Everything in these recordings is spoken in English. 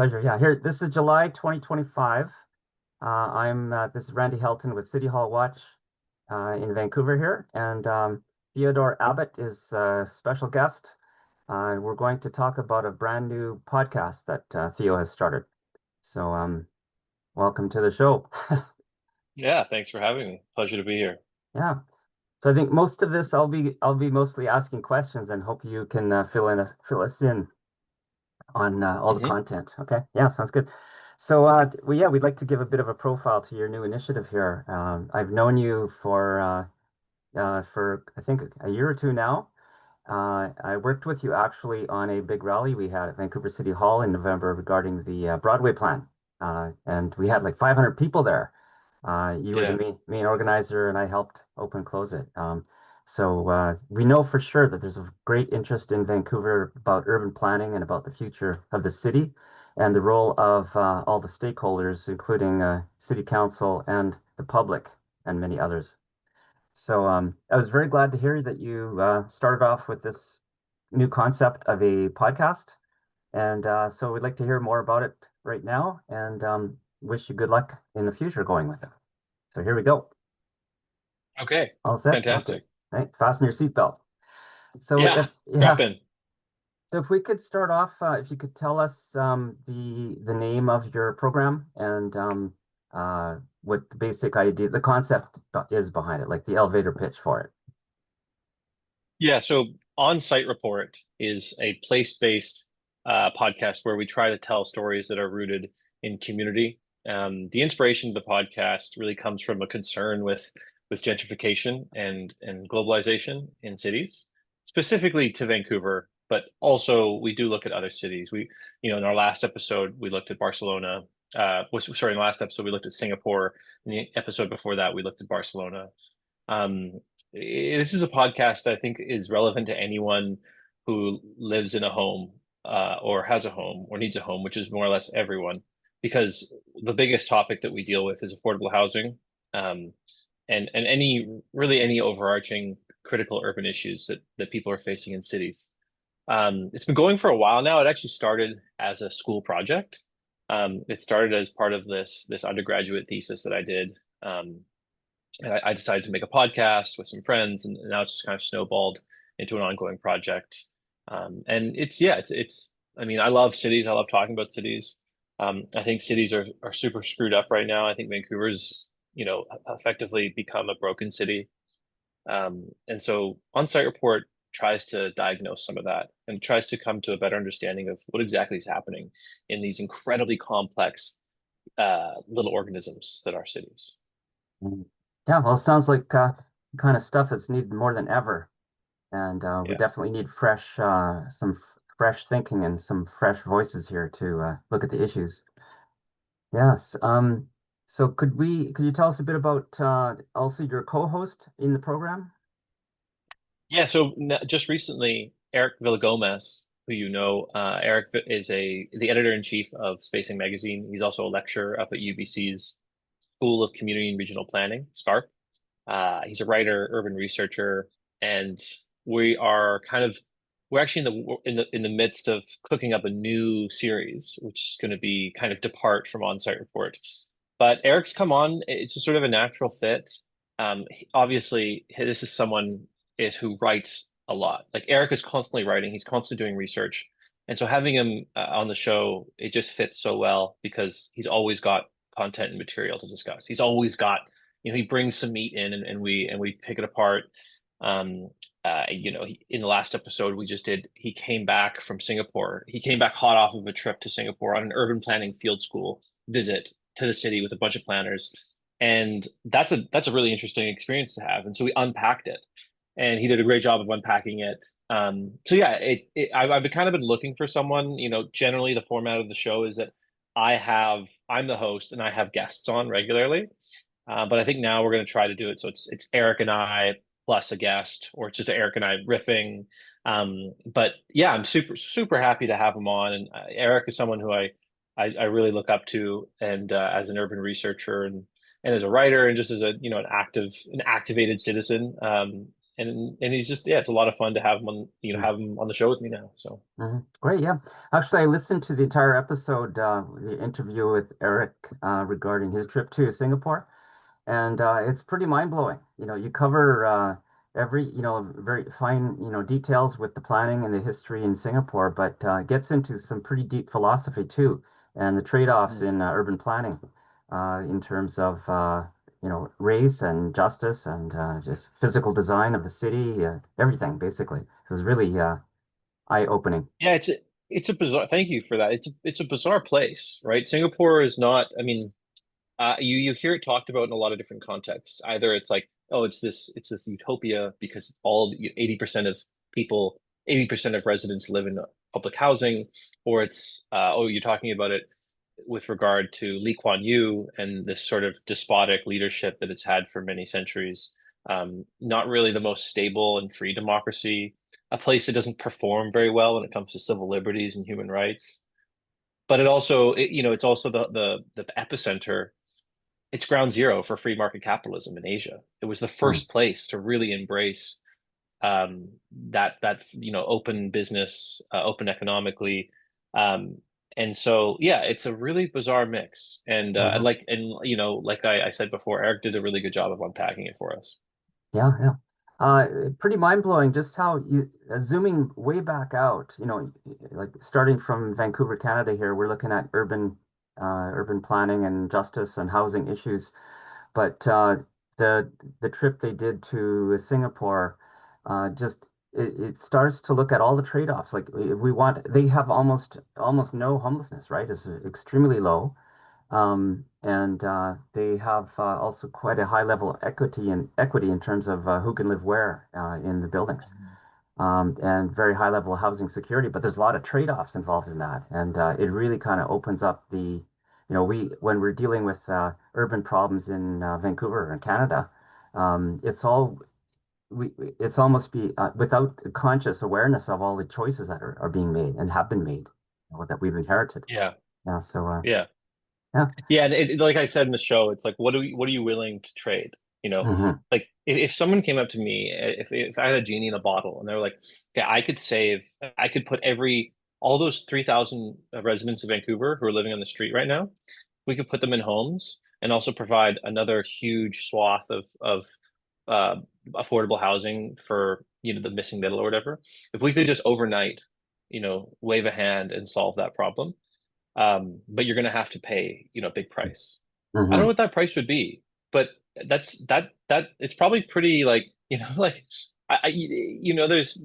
Pleasure. Yeah, here, this is July 2025. This is Randy Helton with City Hall Watch in Vancouver here. And Theodore Abbott is a special guest. We're going to talk about a brand new podcast that Theo has started. So, welcome to the show. Yeah, thanks for having me. Pleasure to be here. Yeah. So I think most of this I'll be mostly asking questions and hope you can fill us in on all the hmm content. Okay. Yeah, sounds good. So, we'd like to give a bit of a profile to your new initiative here. I've known you for I think a year or two now. I worked with you actually on a big rally we had at Vancouver City Hall in November regarding the Broadway plan, and we had like 500 people there. You were the Yeah. main organizer, and I helped open close it. We know for sure that there's a great interest in Vancouver about urban planning and about the future of the city and the role of all the stakeholders, including city council and the public and many others. So I was very glad to hear that you started off with this new concept of a podcast. And so we'd like to hear more about it right now and wish you good luck in the future going with it. So here we go. Okay. All set? Okay. Fantastic. Right. Fasten your seatbelt. So Yeah. if Strap yeah, in. so if we could start off, if you could tell us the name of your program and what the basic idea, the concept is behind it, like the elevator pitch for it. Yeah. So On-Site Report is a place-based podcast where we try to tell stories that are rooted in community. The inspiration of the podcast really comes from a concern with gentrification and globalization in cities, specifically to Vancouver, but also we do look at other cities. In our last episode, we looked at Barcelona. In the last episode, we looked at Singapore. In the episode before that, we looked at Barcelona. Um, this is a podcast I think is relevant to anyone who lives in a home or has a home or needs a home, which is more or less everyone, because the biggest topic that we deal with is affordable housing, um, and any overarching critical urban issues that people are facing in cities. It's been going for a while now. It actually started as a school project. It started as part of this undergraduate thesis that I did. And I decided to make a podcast with some friends, and now it's just kind of snowballed into an ongoing project. And it's. I mean, I love cities. I love talking about cities. I think cities are super screwed up right now. I think Vancouver's, effectively become a broken city. And so On-Site Report tries to diagnose some of that and tries to come to a better understanding of what exactly is happening in these incredibly complex little organisms that are cities. Mm. Yeah, well, it sounds like kind of stuff that's needed more than ever. And we Yeah. definitely need some fresh thinking and some fresh voices here to look at the issues. Yes. So could you tell us a bit about also your co-host in the program? Yeah, so just recently, Eric Villagomez, who Eric is the editor-in-chief of Spacing Magazine. He's also a lecturer up at UBC's School of Community and Regional Planning, SCARP. He's a writer, urban researcher, and we are kind of we're actually in the midst of cooking up a new series, which is going to be kind of depart from On-Site Report. But Eric's come on; it's just sort of a natural fit. Obviously, this is someone who writes a lot. Like Eric is constantly writing; he's constantly doing research, and so having him on the show, it just fits so well because he's always got content and material to discuss. He's always got he brings some meat in and we pick it apart. Um, in the last episode we just did, he came back from Singapore. He came back hot off of a trip to Singapore on an urban planning field school visit to the city with a bunch of planners. And that's a really interesting experience to have. And so we unpacked it and he did a great job of unpacking it. So yeah, I've kind of been looking for someone, generally the format of the show is that I'm the host and I have guests on regularly. But I think now we're going to try to do it so it's Eric and I plus a guest, or it's just Eric and I riffing. But yeah, I'm super happy to have him on. And Eric is someone who I really look up to, and as an urban researcher and as a writer, and just as an activated citizen. and he's just, yeah, it's a lot of fun to have him on, have him on the show with me now. So Great, yeah. Actually, I listened to the entire episode, the interview with Eric regarding his trip to Singapore. And it's pretty mind-blowing. You cover every, very fine, details with the planning and the history in Singapore, but it gets into some pretty deep philosophy too, and the trade-offs in urban planning in terms of, race and justice and just physical design of the city, everything basically. So it's really eye-opening. yeah, it's a bizarre. Thank you for that. It's a bizarre place, right? Singapore is not. I mean, you hear it talked about in a lot of different contexts. Either it's like, oh, it's this utopia because it's all 80% of people, 80% of residents live in public housing, or it's oh, you're talking about it with regard to Lee Kuan Yew and this sort of despotic leadership that it's had for many centuries. Not really the most stable and free democracy, a place that doesn't perform very well when it comes to civil liberties and human rights. But it's also the epicenter, it's ground zero for free market capitalism in Asia. It was the Mm, first place to really embrace that open business, open economically, um, and so yeah, it's a really bizarre mix. And mhm. like I said before, Eric did a really good job of unpacking it for us. Yeah, yeah. Pretty mind-blowing just how zooming way back out, like starting from Vancouver, Canada here, we're looking at urban planning and justice and housing issues. But the trip they did to Singapore, just it starts to look at all the trade-offs. Like if they have almost no homelessness, right? It's extremely low. And they have also quite a high level of equity in terms of who can live where in the buildings, and very high level of housing security. But there's a lot of trade-offs involved in that, and it really kind of opens up we when we're dealing with urban problems in Vancouver and Canada, it's all it's almost be without conscious awareness of all the choices that are being made and have been made, that we've inherited. Yeah, Yeah, so yeah. yeah. Yeah, and like I said in the show, it's like, what are you willing to trade? Hmm. Like if someone came up to me, if I had a genie in a bottle, and they were like, okay, I could put all those 3,000 residents of Vancouver who are living on the street right now, we could put them in homes and also provide another huge swath of uh, affordable housing for the missing middle or whatever. If we could just overnight, wave a hand and solve that problem, but you're going to have to pay, a big price. I don't know Hmm. what that price would be, but that it's probably pretty like, like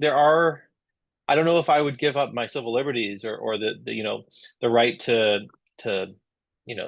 there are, I don't know if I would give up my civil liberties or the right to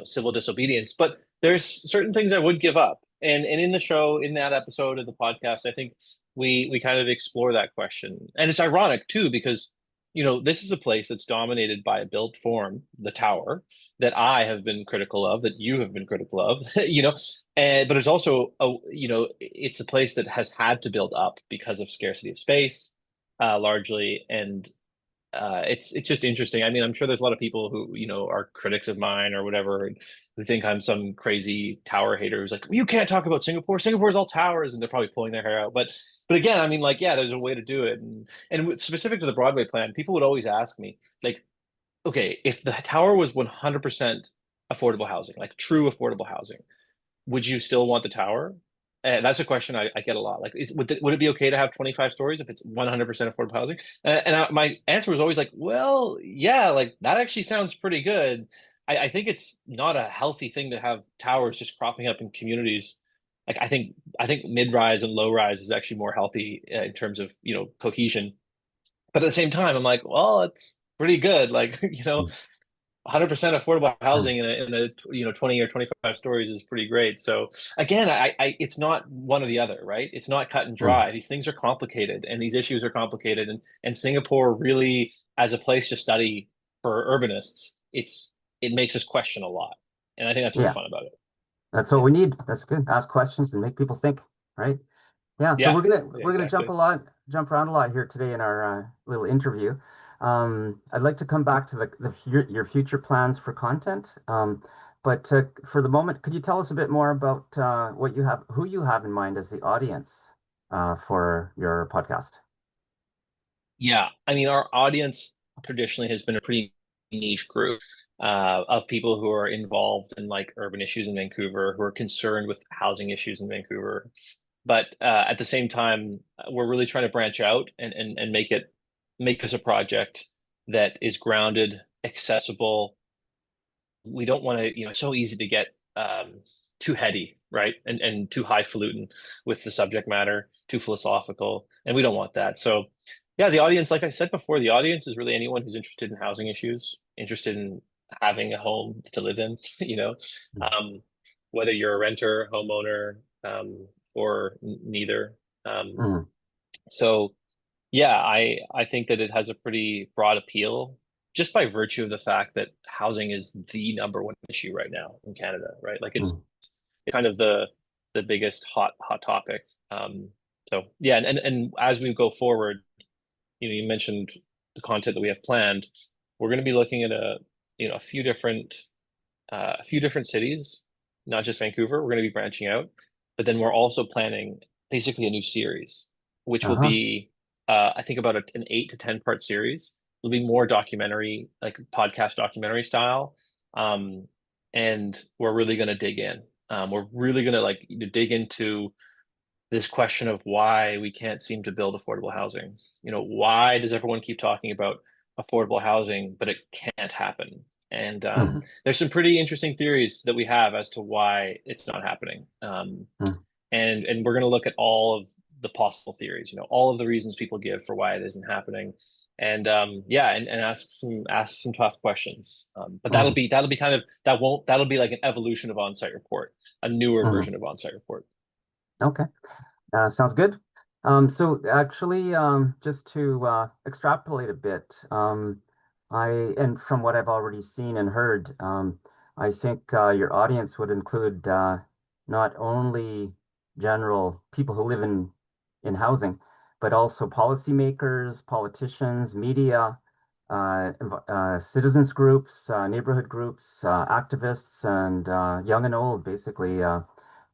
civil disobedience, but there's certain things I would give up. And in the show, in that episode of the podcast, I think we kind of explore that question. And it's ironic too, because this is a place that's dominated by a built form, the tower, that I have been critical of, that you have been critical of, but it's also it's a place that has had to build up because of scarcity of space, largely. And it's just interesting. I mean, I'm sure there's a lot of people who are critics of mine or whatever, who think I'm some crazy tower hater who's like, you can't talk about Singapore. Singapore's all towers, and they're probably pulling their hair out. But again, I mean, like, yeah, there's a way to do it. And specific to the Broadway plan, people would always ask me, like, okay, if the tower was 100% affordable housing, like true affordable housing, would you still want the tower? And that's a question I get a lot. Like, would it be okay to have 25 stories if it's 100% affordable housing? My answer was always like, well, yeah, like that actually sounds pretty good. I think it's not a healthy thing to have towers just cropping up in communities. Like, I think mid-rise and low-rise is actually more healthy in terms of cohesion. But at the same time, I'm like, well, it's pretty good. Like, 100% affordable Hmm. housing in a 20 or 25 stories is pretty great. So again, it's not one or the other, right? It's not cut and Hmm. dry. These things are complicated and these issues are complicated. And Singapore really, as a place to study for urbanists, it makes us question a lot. And I think that's what's Yeah, fun about it. that's what Yeah. we need. That's good. Ask questions and make people think, right? Yeah, so Yeah, we're gonna exactly. jump around a lot here today in our little interview. I'd like to come back to your future plans for content. But for the moment, could you tell us a bit more about who you have in mind as the audience? for your podcast? Yeah, I mean, our audience traditionally has been a pretty niche group of people who are involved in like urban issues in Vancouver, who are concerned with housing issues in Vancouver. But at the same time, we're really trying to branch out and make this a project that is grounded, accessible. We don't want to, it's so easy to get too heady, right? And too highfalutin with the subject matter, too philosophical, and we don't want that. So, yeah, the audience, like I said before, the audience is really anyone who's interested in housing issues, interested in having a home to live in, um, whether you're a renter, homeowner, or neither. Um, Mm, so yeah, I think that it has a pretty broad appeal just by virtue of the fact that housing is the number one issue right now in Canada, right? Like it's mm, kind of the biggest hot topic. So yeah, and as we go forward, you mentioned the content that we have planned. We're going to be looking at a few different cities, not just Vancouver. We're going to be branching out, but then we're also planning basically a new series, which will uh-huh. be, I think, about an 8 to 10 part series. It'll be more documentary, like podcast documentary style, um, and we're really going to dig in. We're really going to dig into this question of why we can't seem to build affordable housing. Why does everyone keep talking about affordable housing, but it can't happen? And Mm, there's some pretty interesting theories that we have as to why it's not happening. mm, And we're going to look at all of the possible theories, all of the reasons people give for why it isn't happening. And yeah, and ask some tough questions. But that'll mm, be that'll be kind of that won't that'll be like an evolution of on-site report, a newer mm. version of on-site report. Okay. Sounds good. So actually, just to extrapolate a bit, and from what I've already seen and heard, I think your audience would include not only general people who live in housing, but also policymakers, politicians, media, citizens groups, neighborhood groups, activists, and young and old, basically.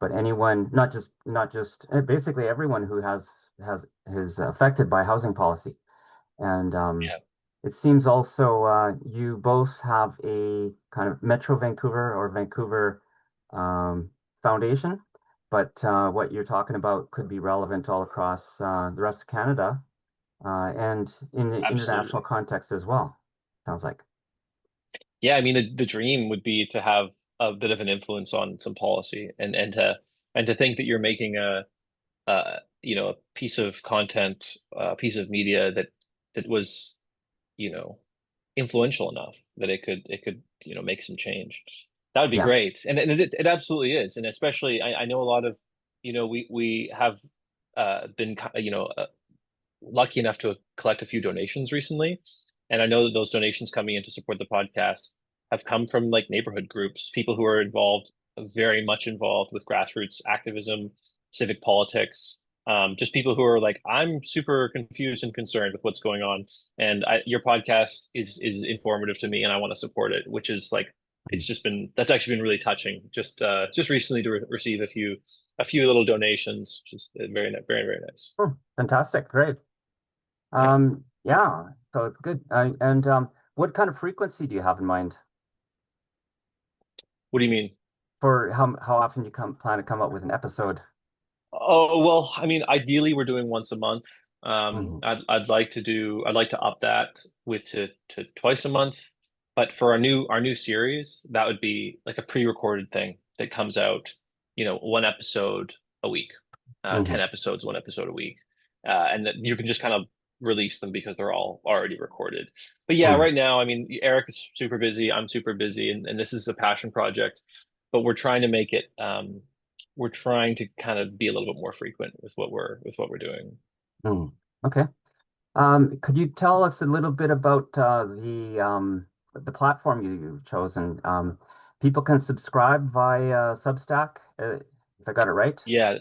But anyone, not just basically everyone who has is affected by housing policy. And Yeah, it seems also you both have a kind of Metro Vancouver or Vancouver um, foundation, but what you're talking about could be relevant all across the rest of Canada and in the international absolutely. context as well. Sounds like. Yeah, I mean the dream would be to have a bit of an influence on some policy and to think that you're making a piece of content, a piece of media that was, you know, influential enough that it could make some change. That would be Yeah. great. And it absolutely is. And especially I know a lot of, we have been lucky enough to collect a few donations recently. And I know that those donations coming in to support the podcast have come from like neighborhood groups, people who are involved, very much involved with grassroots activism, civic politics, just people who are like, I'm super confused and concerned with what's going on. And your podcast is informative to me and I want to support it, which is like, that's actually been really touching. Just recently to receive a few little donations, which is very, very, very nice. Oh, fantastic. Great. Yeah. Yeah, so it's good. And what kind of frequency do you have in mind What do you mean? for how often you plan to come up with an episode? Oh, well, I mean, ideally we're doing once a month. Hmm. I'd like to up that with to twice a month. But for our new series, that would be like a pre-recorded thing that comes out, one episode a week, Hmm. 10 episodes, one episode a week. And that you can just kind of release them because they're all already recorded. But yeah, Hmm. right now, I mean, Eric is super busy, I'm super busy, and this is a passion project, but we're trying to kind of be a little bit more frequent with what we're doing. Hmm. Okay. Could you tell us a little bit about the platform you've chosen? People can subscribe via Substack, if I got it right. Yeah,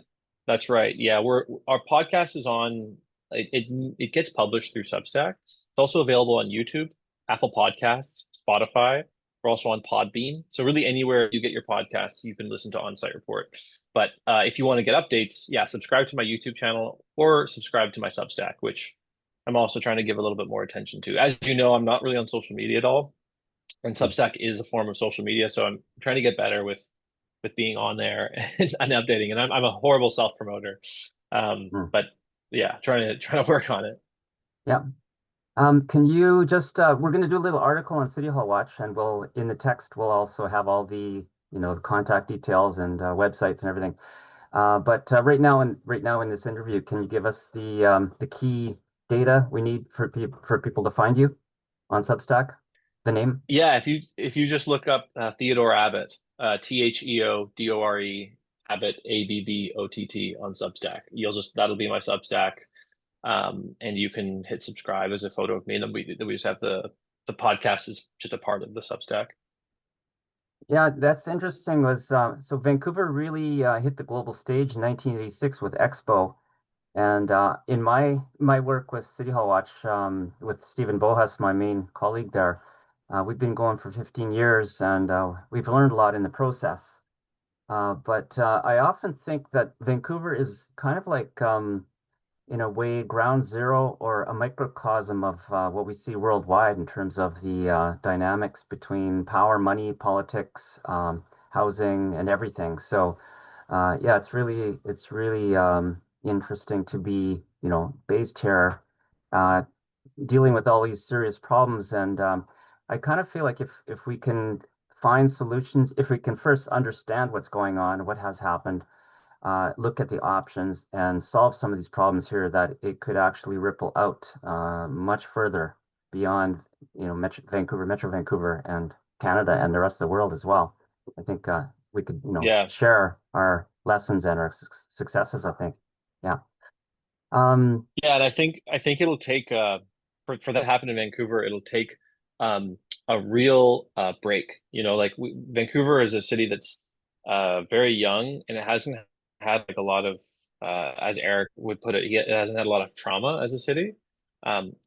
that's right. Yeah, our podcast is on it gets published through Substack. It's also available on YouTube, Apple Podcasts, Spotify. We're also on Podbean. So really anywhere you get your podcasts, you can listen to On-Site Report. But if you want to get updates, yeah, subscribe to my YouTube channel or subscribe to my Substack, which I'm also trying to give a little bit more attention to. As you know, I'm not really on social media at all, and Substack is a form of social media, so I'm trying to get better with being on there and updating. And I'm a horrible self promoter, Mm. but yeah, trying to work on it. Yeah. Can you just we're going to do a little article on City Hall Watch, and we'll in the text we'll also have all the the contact details and websites and everything. But right now in this interview, can you give us the key data we need for people to find you on Substack? The name? Yeah, if you just look up Theodore Abbott, Theodore Abbott Abbott on Substack, that'll be my Substack, and you can hit subscribe as a photo of me, and then we just have the podcast is just a part of the Substack. Yeah, that's interesting. Was so Vancouver really hit the global stage in 1986 with Expo, and in my work with City Hall Watch with Stephen Bohas, my main colleague there, we've been going for 15 years, and we've learned a lot in the process. But I often think that Vancouver is kind of like in a way, ground zero or a microcosm of what we see worldwide in terms of the dynamics between power, money, politics, housing, and everything. So, yeah, it's really interesting to be, based here, uh, dealing with all these serious problems. And I kind of feel like if we can find solutions, if we can first understand what's going on, what has happened, look at the options and solve some of these problems here, that it could actually ripple out much further beyond, Metro Vancouver and Canada and the rest of the world as well. I think we could, Yeah, share our lessons and our successes, I think. Yeah. Um, yeah, and I think it'll take for that to happen in Vancouver, it'll take um a real break. Like Vancouver is a city that's very young, and it hasn't had like a lot of as Eric would put it, it hasn't had a lot of trauma as a city.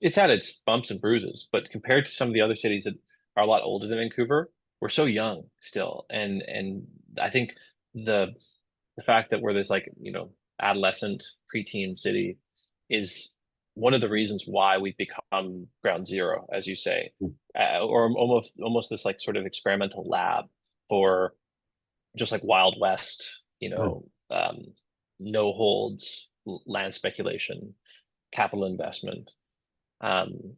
It's had its bumps and bruises, but compared to some of the other cities that are a lot older than Vancouver, we're so young still. And I think the the fact that we're this like, adolescent preteen city is one of the reasons why we've become ground zero, as you say, or almost this like sort of experimental lab for just like Wild West, mm, no holds land speculation, capital investment. Um,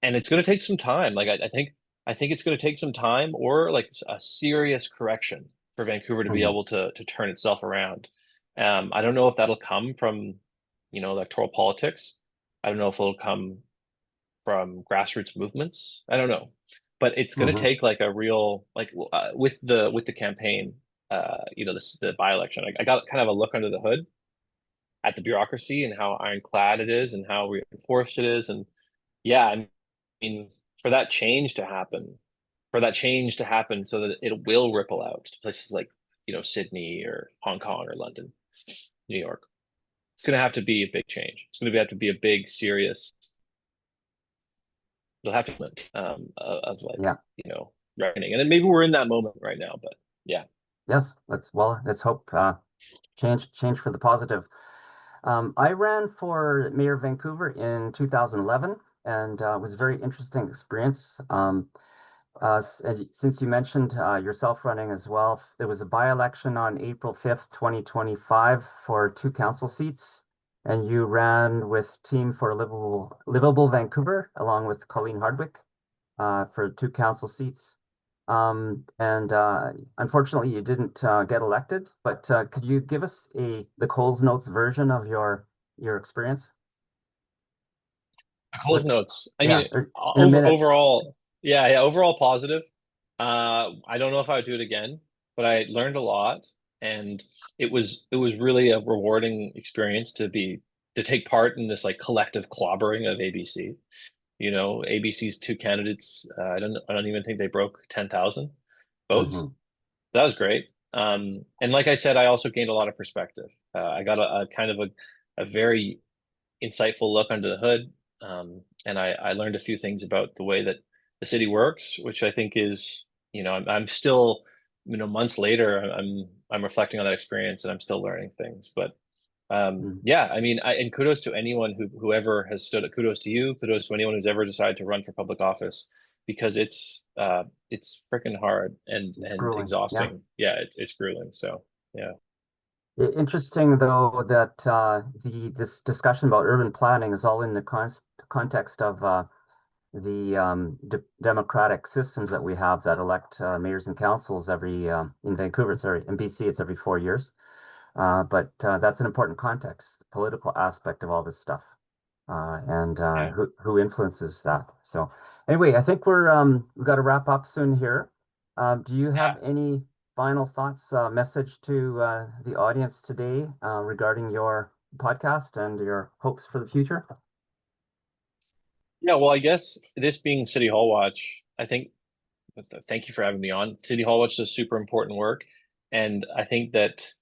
and it's going to take some time. Like I think it's going to take some time or like a serious correction for Vancouver to be mhm, able to turn itself around. I don't know if that'll come from, electoral politics. I don't know if it'll come from grassroots movements. I don't know, but it's going to mhm, take like a real like with the campaign. This the by-election. I got kind of a look under the hood at the bureaucracy and how ironclad it is and how reinforced it is, and yeah, I mean, for that change to happen, so that it will ripple out to places like, Sydney or Hong Kong or London, New York. It's going to have to be a big change. It's going to have to be a big, serious. It'll have to of like, yeah. reckoning, and then maybe we're in that moment right now. But yeah, Yes. Let's hope change for the positive. I ran for mayor of Vancouver in 2011, and it was a very interesting experience. And since you mentioned yourself running as well, there was a by-election on April 5th, 2025 for two council seats, and you ran with Team for Livable Vancouver along with Colleen Hardwick for two council seats. And unfortunately, you didn't get elected. But could you give us the Coles Notes version of your experience? Cold What? notes. I Yeah, mean, or in a minute. overall, yeah, overall positive. I don't know if I would do it again, but I learned a lot, and it was really a rewarding experience to take part in this like collective clobbering of ABC. ABC's two candidates. I don't even think they broke 10,000 votes. Hmm. That was great. And like I said, I also gained a lot of perspective. I got a kind of a very insightful look under the hood. And I learned a few things about the way that the city works, which I think is I'm still, months later, I'm reflecting on that experience and I'm still learning things. But Mm. yeah, I mean, and kudos to anyone whoever has stood. Kudos to you. Kudos to anyone who's ever decided to run for public office, because it's freaking hard It's and grueling. Yeah. exhausting. Yeah, it's grueling. So yeah, Interesting, though, that this discussion about urban planning is all in the context of the democratic systems that we have that elect mayors and councils every in Vancouver, sorry, in BC, it's every 4 years. But that's an important context, the political aspect of all this stuff, and yeah, who influences that. So anyway, I think we've got to wrap up soon here. Do you yeah. have any final thoughts, message to the audience today regarding your podcast and your hopes for the future? Yeah, well, I guess this being City Hall Watch, I think, thank you for having me on. City Hall Watch does super important work. And I think that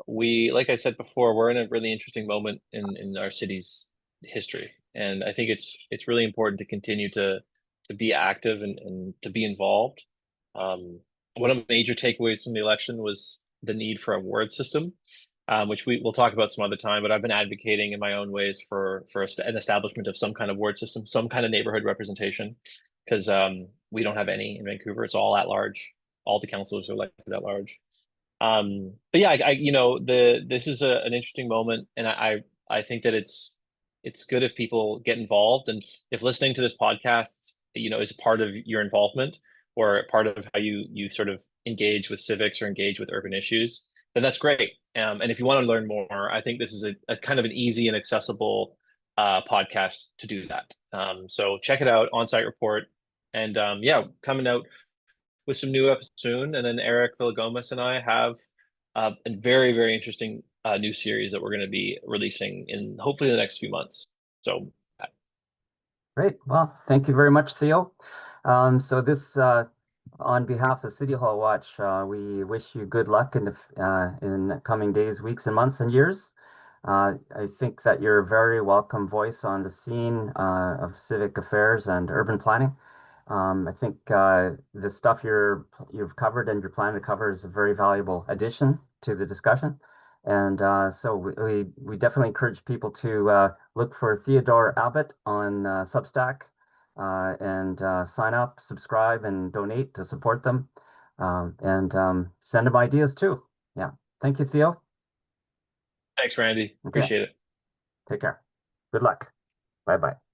like I said before, we're in a really interesting moment in our city's history. And I think it's really important to continue to be active and to be involved. Um, One of the major takeaways from the election was the need for a ward system, which we'll talk about some other time. But I've been advocating in my own ways for an establishment of some kind of ward system, some kind of neighborhood representation, because we don't have any in Vancouver. It's all at large. All the councilors are elected at large. But yeah, this is an interesting moment, and I think that it's good if people get involved, and if listening to this podcast, is part of your involvement or part of how you sort of engage with civics or engage with urban issues, then that's great. And if you want to learn more, I think this is a kind of an easy and accessible podcast to do that. So check it out, On-Site Report, and yeah, coming out with some new episodes soon. And then Eric Villagomas and I have a very, very interesting new series that we're going to be releasing in hopefully the next few months. So, Great. Well, thank you very much, Theo. So this, on behalf of City Hall Watch, we wish you good luck in the coming days, weeks, and months and years. I think that you're a very welcome voice on the scene of civic affairs and urban planning. I think the stuff you've covered and you're planning to cover is a very valuable addition to the discussion. And so we definitely encourage people to look for Theodore Abbott on Substack and sign up, subscribe, and donate to support them. And send them ideas too. Yeah. Thank you, Theo. thanks, Randy. Okay. Appreciate it. Take care. Good luck. Bye bye.